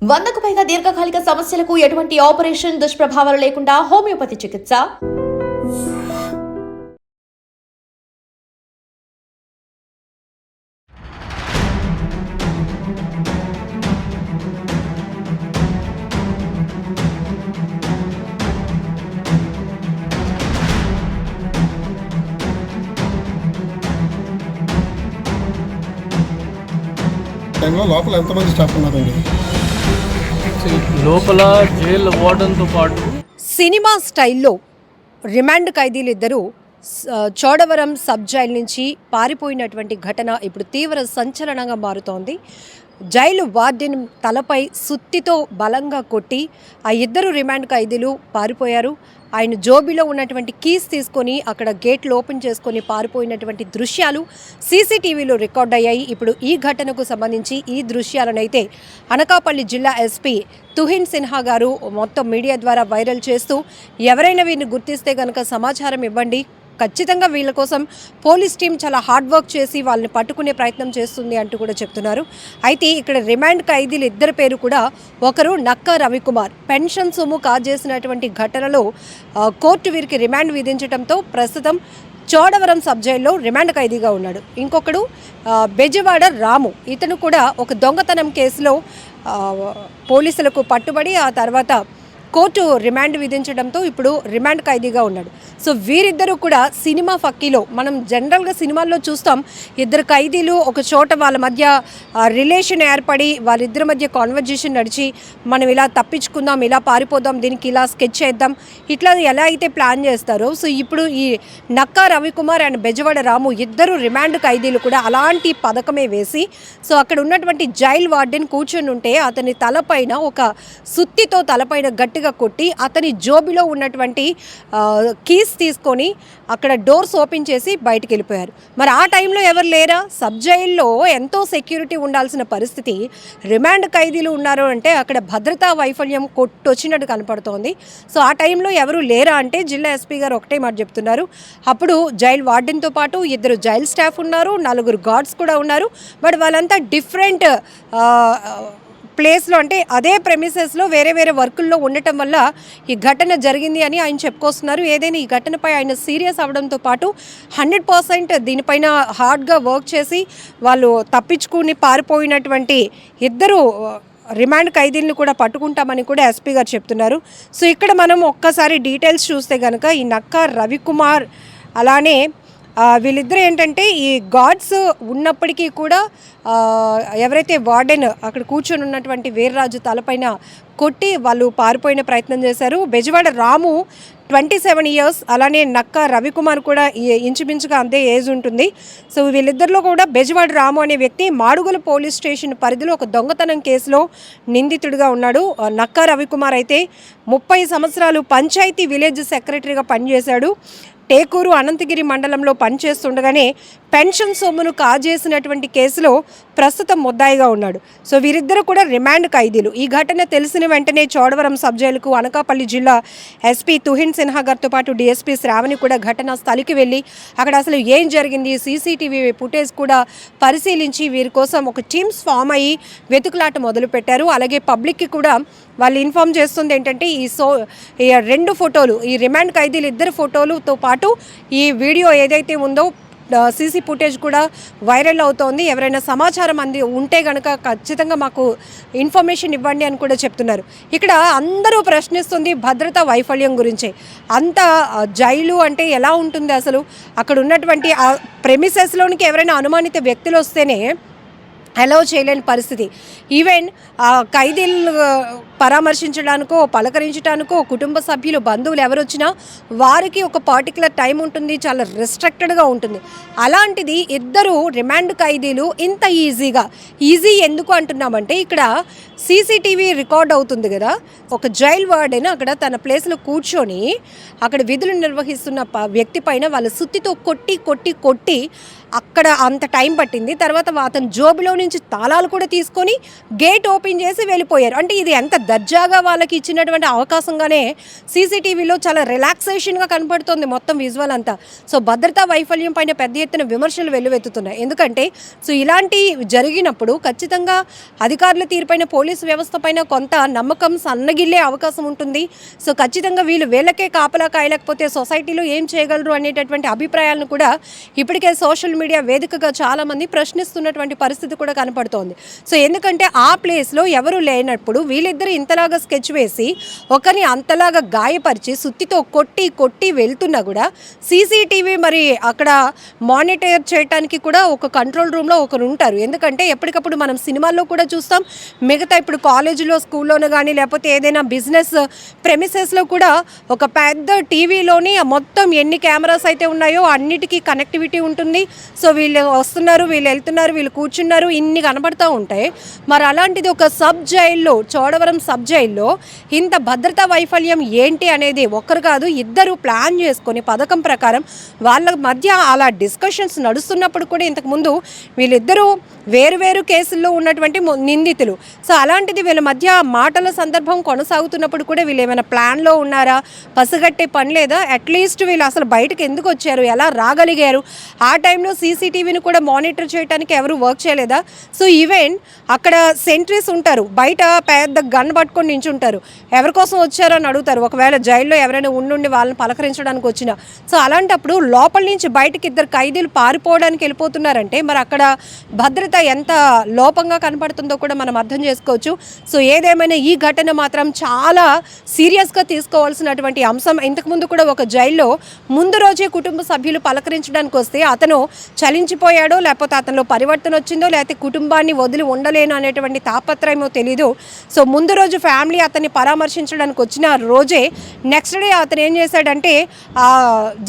100కు పైగా దీర్ఘకాలిక సమస్యలకు ఎటువంటి ఆపరేషన్ దుష్ప్రభావాలు లేకుండా హోమియోపతి చికిత్స. లోపల ఎంతమంది స్టాఫ్ ఉన్నారండి? లోపల జైలు వార్డన్తో పాటు సినిమా స్టైల్లో రిమాండ్ ఖైదీలు ఇద్దరు చోడవరం సబ్ జైలు నుంచి పారిపోయినటువంటి ఘటన ఇప్పుడు తీవ్ర సంచలనంగా మారుతోంది. జైలు వార్డెన్ తలపై సుత్తితో బలంగా కొట్టి ఆ ఇద్దరు రిమాండ్ ఖైదీలు పారిపోయారు. ఆయన జోబీలో ఉన్నటువంటి కీస్ తీసుకొని అక్కడ గేట్లు ఓపెన్ చేసుకొని పారిపోయినటువంటి దృశ్యాలు సీసీటీవీలో రికార్డ్ అయ్యాయి. ఇప్పుడు ఈ ఘటనకు సంబంధించి ఈ దృశ్యాలనైతే అనకాపల్లి జిల్లా ఎస్పీ తుహిన్ సిన్హా గారు మొత్తం మీడియా ద్వారా వైరల్ చేస్తూ ఎవరైనా వీరిని గుర్తిస్తే కనుక సమాచారం ఇవ్వండి, ఖచ్చితంగా వీళ్ళ కోసం పోలీస్ టీం చాలా హార్డ్ వర్క్ చేసి వాళ్ళని పట్టుకునే ప్రయత్నం చేస్తుంది అంటూ కూడా చెప్తున్నారు. అయితే ఇక్కడ రిమాండ్ ఖైదీలు ఇద్దరు పేరు కూడా, ఒకరు నక్కా రవికుమార్, పెన్షన్ సొమ్ము కాజేసినటువంటి ఘటనలో కోర్టు వీరికి రిమాండ్ విధించడంతో ప్రస్తుతం చోడవరం సబ్ జైల్లో రిమాండ్ ఖైదీగా ఉన్నాడు. ఇంకొకడు బెజవాడ రాము, ఇతను కూడా ఒక దొంగతనం కేసులో పోలీసులకు పట్టుబడి ఆ తర్వాత కోర్టు రిమాండ్ విధించడంతో ఇప్పుడు రిమాండ్ ఖైదీగా ఉన్నాడు. సో వీరిద్దరూ కూడా సినిమా ఫక్కీలో మనం జనరల్గా సినిమాల్లో చూస్తాం, ఇద్దరు ఖైదీలు ఒక చోట వాళ్ళ మధ్య రిలేషన్ ఏర్పడి వాళ్ళిద్దరి మధ్య కాన్వర్జేషన్ నడిచి మనం ఇలా తప్పించుకుందాం, ఇలా పారిపోదాం, దీనికి ఇలా స్కెచ్ చేద్దాం, ఇట్లా ఎలా అయితే ప్లాన్ చేస్తారో, సో ఇప్పుడు ఈ నక్కా రవికుమార్ అండ్ బెజవాడ రాము ఇద్దరు రిమాండ్ ఖైదీలు కూడా అలాంటి పథకమే వేసి, సో అక్కడ ఉన్నటువంటి జైల్ వార్డెన్ కూర్చొని ఉంటే అతని తలపైన ఒక సుత్తితో తలపైన గట్టిగా కొట్టి అతని జోబిలో ఉన్నటువంటి కీస్ తీసుకొని అక్కడ డోర్స్ ఓపెన్ చేసి బయటికి వెళ్ళిపోయారు. మరి ఆ టైంలో ఎవరు లేరా? సబ్ జైల్లో ఎంతో సెక్యూరిటీ ఉండాల్సిన పరిస్థితి, రిమాండ్ ఖైదీలు ఉన్నారు అంటే అక్కడ భద్రతా వైఫల్యం కొట్టొచ్చినట్టు కనపడుతోంది. సో ఆ టైంలో ఎవరు లేరా అంటే జిల్లా ఎస్పీ గారు ఒకటే మాట చెప్తున్నారు. అప్పుడు జైల్ వార్డెన్తో పాటు ఇద్దరు జైల్ స్టాఫ్ ఉన్నారు, 4 గార్డ్స్ కూడా ఉన్నారు. బట్ వాళ్ళంతా డిఫరెంట్ ప్లేస్లో, అంటే అదే ప్రెమిసెస్లో వేరే వేరే వర్కుల్లో ఉండటం వల్ల ఈ ఘటన జరిగింది అని ఆయన చెప్పుకొస్తున్నారు. ఏదైనా ఈ ఘటనపై ఆయన సీరియస్ అవ్వడంతో పాటు 100% దీనిపైన హార్డ్గా వర్క్ చేసి వాళ్ళు తప్పించుకుని పారిపోయినటువంటి ఇద్దరు రిమాండ్ ఖైదీలను కూడా పట్టుకుంటామని కూడా ఎస్పీ గారు చెప్తున్నారు. సో ఇక్కడ మనం ఒక్కసారి డీటెయిల్స్ చూస్తే కనుక ఈ నక్కా రవికుమార్ అలానే వీళ్ళిద్దరూ ఏంటంటే ఈ గార్డ్స్ ఉన్నప్పటికీ కూడా ఎవరైతే వార్డెన్ అక్కడ కూర్చొని ఉన్నటువంటి వీర్రాజు తలపైన కొట్టి వాళ్ళు పారిపోయిన ప్రయత్నం చేశారు. బెజవాడ రాము 27 ఇయర్స్, అలానే నక్కా రవికుమార్ కూడా ఇంచుమించుగా అంతే ఏజ్ ఉంటుంది. సో వీళ్ళిద్దరిలో కూడా బెజవాడ రాము అనే వ్యక్తి మాడుగుల పోలీస్ స్టేషన్ పరిధిలో ఒక దొంగతనం కేసులో నిందితుడిగా ఉన్నాడు. నక్కా రవికుమార్ అయితే 30 సంవత్సరాలు పంచాయతీ విలేజ్ సెక్రటరీగా పనిచేశాడు. టేకూరు అనంతగిరి మండలంలో పనిచేస్తుండగానే పెన్షన్ సొమ్మును కాజేసినటువంటి కేసులో ప్రస్తుతం ముద్దాయిగా ఉన్నాడు. సో వీరిద్దరు కూడా రిమాండ్ ఖైదీలు. ఈ ఘటన తెలిసిన వెంటనే చోడవరం సబ్ జైలుకు అనకాపల్లి జిల్లా ఎస్పీ తుహిన్ సిన్హా గారితో పాటు డిఎస్పీ శ్రావణి కూడా ఘటనా స్థలికి వెళ్ళి అక్కడ అసలు ఏం జరిగింది, సీసీటీవీ ఫుటేజ్ కూడా పరిశీలించి వీరి కోసం ఒక టీమ్స్ ఫామ్ అయ్యి వెతుకులాట మొదలుపెట్టారు. అలాగే పబ్లిక్కి కూడా వాళ్ళు ఇన్ఫామ్ చేస్తుంది ఏంటంటే ఈ 2 ఫోటోలు, ఈ రిమాండ్ ఖైదీలు ఇద్దరు ఫోటోలతో పాటు ఈ వీడియో ఏదైతే ఉందో సీసీ ఫుటేజ్ కూడా వైరల్ అవుతోంది. ఎవరైనా సమాచారం ఉంటే కనుక ఖచ్చితంగా మాకు ఇన్ఫర్మేషన్ ఇవ్వండి అని కూడా చెప్తున్నారు. ఇక్కడ అందరూ ప్రశ్నిస్తుంది భద్రతా వైఫల్యం గురించే. అంత జైలు అంటే ఎలా ఉంటుంది అసలు? అక్కడ ఉన్నటువంటి ఆ ప్రెమిసెస్లోనికి ఎవరైనా అనుమానిత వ్యక్తులు వస్తేనే అలౌ చేయలేని పరిస్థితి. ఈవెన్ ఖైదీలు పరామర్శించడానికో పలకరించడానికో కుటుంబ సభ్యులు బంధువులు ఎవరు వచ్చినా వారికి ఒక పర్టికులర్ టైం ఉంటుంది, చాలా రెస్ట్రిక్టెడ్గా ఉంటుంది. అలాంటిది ఇద్దరు రిమాండ్ ఖైదీలు ఇంత ఈజీ ఎందుకు అంటున్నామంటే ఇక్కడ సీసీటీవీ రికార్డ్ అవుతుంది కదా, ఒక జైల్ వార్డెన్ అక్కడ తన ప్లేస్లో కూర్చొని అక్కడ విధులు నిర్వహిస్తున్న వ్యక్తి పైన వాళ్ళ సుత్తితో కొట్టి అక్కడ అంత టైం పట్టింది. తర్వాత అతను జోబులో నుంచి తాళాలు కూడా తీసుకొని గేట్ ఓపెన్ చేసి వెళ్ళిపోయారు. అంటే ఇది ఎంత దర్జాగా వాళ్ళకి ఇచ్చినటువంటి అవకాశంగానే సీసీటీవీలో చాలా రిలాక్సేషన్గా కనపడుతుంది మొత్తం విజువల్ అంతా. సో భద్రతా వైఫల్యం పైన పెద్ద ఎత్తున విమర్శలు వెల్లువెత్తుతున్నాయి. ఎందుకంటే సో ఇలాంటి జరిగినప్పుడు ఖచ్చితంగా అధికారుల తీరుపైన పోలీసు వ్యవస్థ పైన కొంత నమ్మకం సన్నగిల్లే అవకాశం ఉంటుంది. సో ఖచ్చితంగా వీళ్ళకే కాపలా కాయలేకపోతే సొసైటీలో ఏం చేయగలరు అనేటటువంటి అభిప్రాయాలను కూడా ఇప్పటికే సోషల్ మీడియా వేదికగా చాలామంది ప్రశ్నిస్తున్నటువంటి పరిస్థితి కూడా కనపడుతోంది. సో ఎందుకంటే ఆ ప్లేస్లో ఎవరు లేనప్పుడు వీళ్ళిద్దరు ఇంతలాగా స్కెచ్ వేసి ఒకరిని అంతలాగా గాయపరిచి సుత్తితో కొట్టి వెళ్తున్నా కూడా సీసీటీవీ మరి అక్కడ మానిటర్ చేయడానికి కూడా ఒక కంట్రోల్ రూమ్లో ఒకరు ఉంటారు. ఎందుకంటే ఎప్పటికప్పుడు మనం సినిమాల్లో కూడా చూస్తాం, మిగతా ఇప్పుడు కాలేజీలో స్కూల్లోనూ కానీ లేకపోతే ఏదైనా బిజినెస్ ప్రెమిసెస్లో కూడా ఒక పెద్ద టీవీలోని మొత్తం ఎన్ని కెమెరాస్ అయితే ఉన్నాయో అన్నిటికీ కనెక్టివిటీ ఉంటుంది. సో వీళ్ళు వస్తున్నారు, వీళ్ళు వెళ్తున్నారు, వీళ్ళు కూర్చున్నారు, ఇన్ని కనబడుతూ ఉంటాయి. మరి అలాంటిది ఒక సబ్ జైల్లో, చోడవరం సబ్ జైల్లో ఇంత భద్రతా వైఫల్యం ఏంటి అనేది ఒక్కరు కాదు ఇద్దరు ప్లాన్ చేసుకొని పథకం ప్రకారం వాళ్ళ మధ్య అలా డిస్కషన్స్ నడుస్తున్నప్పుడు కూడా ఇంతకుముందు వీళ్ళిద్దరూ వేరు కేసుల్లో ఉన్నటువంటి నిందితులు. సో అలాంటిది వీళ్ళ మధ్య మాటల సందర్భం కొనసాగుతున్నప్పుడు కూడా వీళ్ళు ఏమైనా ప్లాన్లో ఉన్నారా, పసిగట్టే పని లేదా, అట్లీస్ట్ వీళ్ళు అసలు బయటకు ఎందుకు వచ్చారు, ఎలా రాగలిగారు, ఆ టైంలో సీసీటీవీని కూడా మానిటర్ చేయడానికి ఎవరు వర్క్ చేయలేదా? సో ఈవెన్ అక్కడ సెంట్రీస్ ఉంటారు, బయట పెద్ద గన్ పట్టుకొని నించుంటారు, ఎవరి కోసం వచ్చారని అడుగుతారు. ఒకవేళ జైల్లో ఎవరైనా ఉండి వాళ్ళని పలకరించడానికి వచ్చినా. సో అలాంటప్పుడు లోపల నుంచి బయటకి ఇద్దరు ఖైదీలు పారిపోవడానికి వెళ్ళిపోతున్నారంటే మరి అక్కడ భద్రత ఎంత లోపంగా కనపడుతుందో కూడా మనం అర్థం చేసుకోవచ్చు. సో ఏదేమైనా ఈ ఘటన మాత్రం చాలా సీరియస్గా తీసుకోవాల్సినటువంటి అంశం. ఇంతకుముందు కూడా ఒక జైల్లో ముందు రోజే కుటుంబ సభ్యులు పలకరించడానికి వస్తే అతను చలించిపోయాడో లేకపోతే అతనిలో పరివర్తన వచ్చిందో లేకపోతే కుటుంబాన్ని వదిలి ఉండలేను అనేటువంటి తాపత్రయమో తెలీదు. సో ముందు రోజు ఫ్యామిలీ అతన్ని పరామర్శించడానికి వచ్చిన రోజే నెక్స్ట్ డే అతను ఏం చేశాడంటే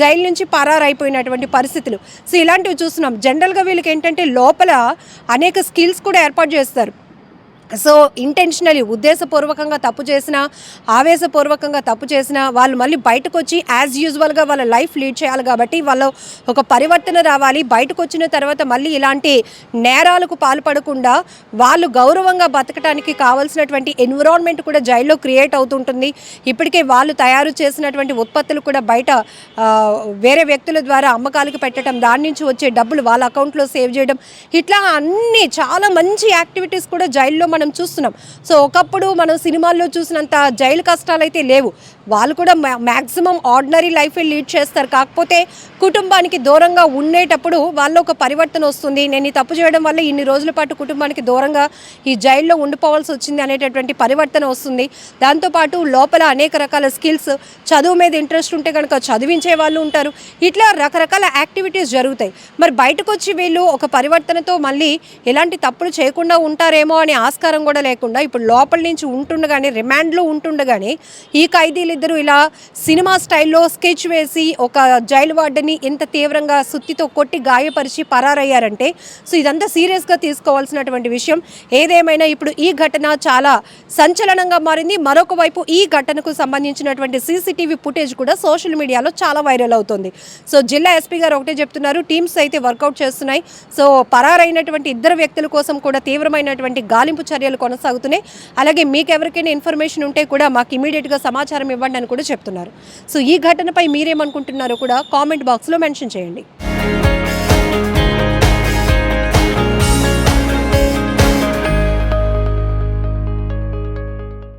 జైలు నుంచి పరారైపోయినటువంటి పరిస్థితులు. సో ఇలాంటివి చూస్తున్నాం. జనరల్గా వీళ్ళకి ఏంటంటే లోపల అనేక స్కిల్స్ కూడా ఏర్పాటు చేస్తారు. సో ఇంటెన్షనలీ ఉద్దేశపూర్వకంగా తప్పు చేసినా, ఆవేశపూర్వకంగా తప్పు చేసినా వాళ్ళు మళ్ళీ బయటకు వచ్చి యాజ్ యూజువల్గా వాళ్ళ లైఫ్ లీడ్ చేయాలి. కాబట్టి వాళ్ళు ఒక పరివర్తన రావాలి. బయటకు వచ్చిన తర్వాత మళ్ళీ ఇలాంటి నేరాలకు పాల్పడకుండా వాళ్ళు గౌరవంగా బతకడానికి కావాల్సినటువంటి ఎన్విరాన్మెంట్ కూడా జైల్లో క్రియేట్ అవుతుంటుంది. ఇప్పటికే వాళ్ళు తయారు చేసినటువంటి ఉత్పత్తులు కూడా బయట వేరే వ్యక్తుల ద్వారా అమ్మకాలకు పెట్టడం, దాని నుంచి వచ్చే డబ్బులు వాళ్ళ అకౌంట్లో సేవ్ చేయడం, ఇట్లా అన్ని చాలా మంచి యాక్టివిటీస్ కూడా జైల్లో మనం చూస్తున్నాం. సో ఒకప్పుడు మనం సినిమాల్లో చూసినంత జైలు కష్టాలు అయితే లేవు. వాళ్ళు కూడా మ్యాక్సిమం ఆర్డినరీ లైఫ్ లీడ్ చేస్తారు. కాకపోతే కుటుంబానికి దూరంగా ఉండేటప్పుడు వాళ్ళు ఒక పరివర్తన వస్తుంది. నేను ఈ తప్పు చేయడం వల్ల ఇన్ని రోజుల పాటు కుటుంబానికి దూరంగా ఈ జైల్లో ఉండిపోవాల్సి వచ్చింది అనేటటువంటి పరివర్తన వస్తుంది. దాంతోపాటు లోపల అనేక రకాల స్కిల్స్, చదువు మీద ఇంట్రెస్ట్ ఉంటే కనుక చదివించే వాళ్ళు ఉంటారు. ఇట్లా రకరకాల యాక్టివిటీస్ జరుగుతాయి. మరి బయటకు వచ్చి వీళ్ళు ఒక పరివర్తనతో మళ్ళీ ఎలాంటి తప్పులు చేయకుండా ఉంటారేమో అనే ఆస్కారం కూడా లేకుండా ఇప్పుడు లోపల నుంచి ఉంటుండగానే, రిమాండ్లో ఉంటుండగానే ఈ ఖైదీలు ఇద్దరు ఇలా సినిమా స్టైల్లో స్కెచ్ వేసి ఒక జైలు వార్డెన్ని ఎంత తీవ్రంగా సుత్తితో కొట్టి గాయపరిచి పరారయ్యారంటే సో ఇదంతా సీరియస్గా తీసుకోవాల్సినటువంటి విషయం. ఏదేమైనా ఇప్పుడు ఈ ఘటన చాలా సంచలనంగా మారింది. మరొక వైపు ఈ ఘటనకు సంబంధించినటువంటి సీసీటీవీ ఫుటేజ్ కూడా సోషల్ మీడియాలో చాలా వైరల్ అవుతుంది. సో జిల్లా ఎస్పీ గారు ఒకటే చెప్తున్నారు, టీమ్స్ అయితే వర్కౌట్ చేస్తున్నాయి. సో పరారైనటువంటి ఇద్దరు వ్యక్తుల కోసం కూడా తీవ్రమైనటువంటి గాలింపు చర్యలు కొనసాగుతున్నాయి. అలాగే మీకు ఎవరికైనా ఇన్ఫర్మేషన్ ఉంటే కూడా మాకు ఇమీడియట్గా సమాచారం ఇవ్వండి అని కూడా చెప్తున్నారు. సో ఈ ఘటనపై మీరేమనుకుంటున్నారో కూడా కామెంట్ బాక్స్లో మెన్షన్ చేయండి.